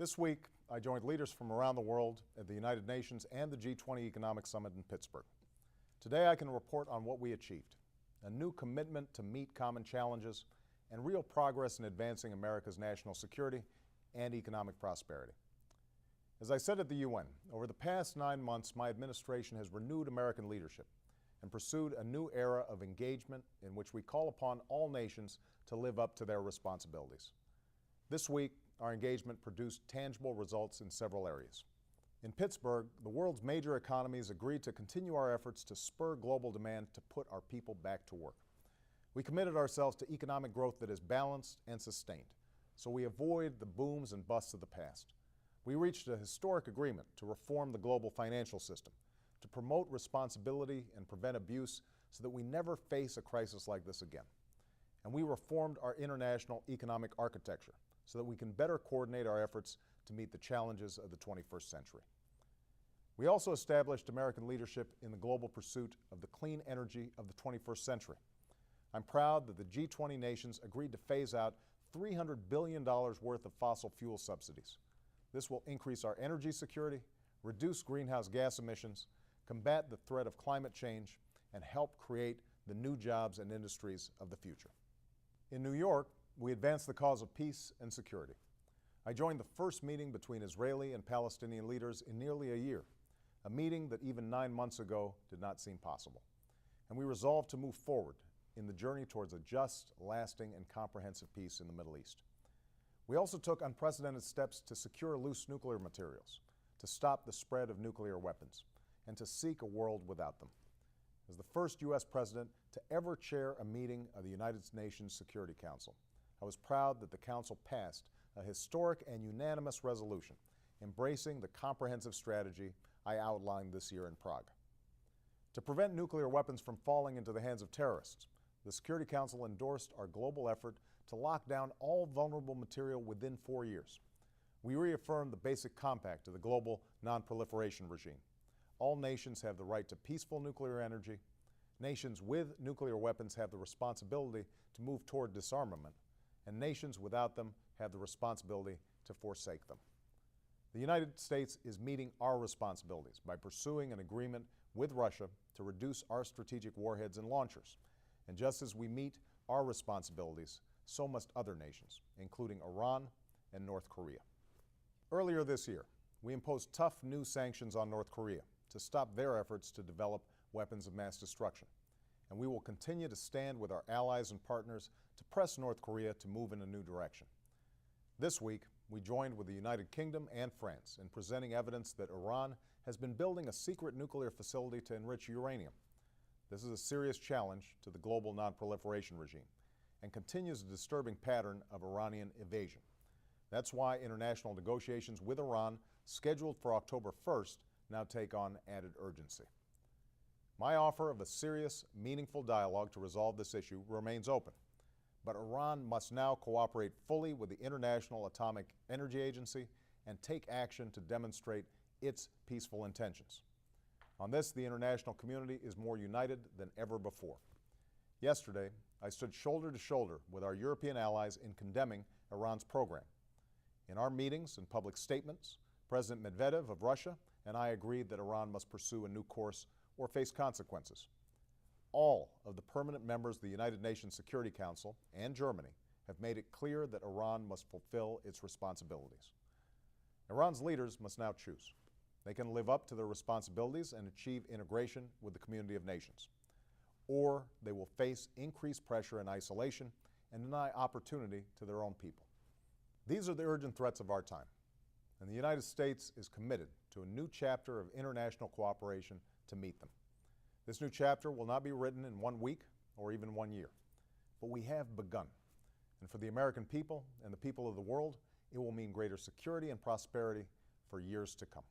This week, I joined leaders from around the world at the United Nations and the G-20 Economic Summit in Pittsburgh. Today, I can report on what we achieved, a new commitment to meet common challenges, and real progress in advancing America's national security and economic prosperity. As I said at the UN, over the past 9 months, my administration has renewed American leadership and pursued a new era of engagement in which we call upon all nations to live up to their responsibilities. This week, our engagement produced tangible results in several areas. In Pittsburgh, the world's major economies agreed to continue our efforts to spur global demand to put our people back to work. We committed ourselves to economic growth that is balanced and sustained, so we avoid the booms and busts of the past. We reached a historic agreement to reform the global financial system, to promote responsibility and prevent abuse so that we never face a crisis like this again. And we reformed our international economic architecture so that we can better coordinate our efforts to meet the challenges of the 21st century. We also established American leadership in the global pursuit of the clean energy of the 21st century. I'm proud that the G-20 nations agreed to phase out $300 billion worth of fossil fuel subsidies. This will increase our energy security, reduce greenhouse gas emissions, combat the threat of climate change, and help create the new jobs and industries of the future. In New York, we advanced the cause of peace and security. I joined the first meeting between Israeli and Palestinian leaders in nearly a year, a meeting that even 9 months ago did not seem possible. And we resolved to move forward in the journey towards a just, lasting, and comprehensive peace in the Middle East. We also took unprecedented steps to secure loose nuclear materials, to stop the spread of nuclear weapons, and to seek a world without them. As the first U.S. president to ever chair a meeting of the United Nations Security Council, I was proud that the Council passed a historic and unanimous resolution embracing the comprehensive strategy I outlined this year in Prague. To prevent nuclear weapons from falling into the hands of terrorists, the Security Council endorsed our global effort to lock down all vulnerable material within 4 years. We reaffirmed the basic compact of the global non-proliferation regime. All nations have the right to peaceful nuclear energy. Nations with nuclear weapons have the responsibility to move toward disarmament, and nations without them have the responsibility to forsake them. The United States is meeting our responsibilities by pursuing an agreement with Russia to reduce our strategic warheads and launchers. And just as we meet our responsibilities, so must other nations, including Iran and North Korea. Earlier this year, we imposed tough new sanctions on North Korea to stop their efforts to develop weapons of mass destruction. And we will continue to stand with our allies and partners to press North Korea to move in a new direction. This week, we joined with the United Kingdom and France in presenting evidence that Iran has been building a secret nuclear facility to enrich uranium. This is a serious challenge to the global non-proliferation regime and continues a disturbing pattern of Iranian evasion. That's why international negotiations with Iran, scheduled for October 1st, now take on added urgency. My offer of a serious, meaningful dialogue to resolve this issue remains open, but Iran must now cooperate fully with the International Atomic Energy Agency and take action to demonstrate its peaceful intentions. On this, the international community is more united than ever before. Yesterday, I stood shoulder to shoulder with our European allies in condemning Iran's program. In our meetings and public statements, President Medvedev of Russia and I agreed that Iran must pursue a new course or face consequences. All of the permanent members of the United Nations Security Council and Germany have made it clear that Iran must fulfill its responsibilities. Iran's leaders must now choose. They can live up to their responsibilities and achieve integration with the community of nations, or they will face increased pressure and isolation and deny opportunity to their own people. These are the urgent threats of our time, and the United States is committed to a new chapter of international cooperation to meet them. This new chapter will not be written in 1 week or even 1 year, but we have begun. And for the American people and the people of the world, it will mean greater security and prosperity for years to come.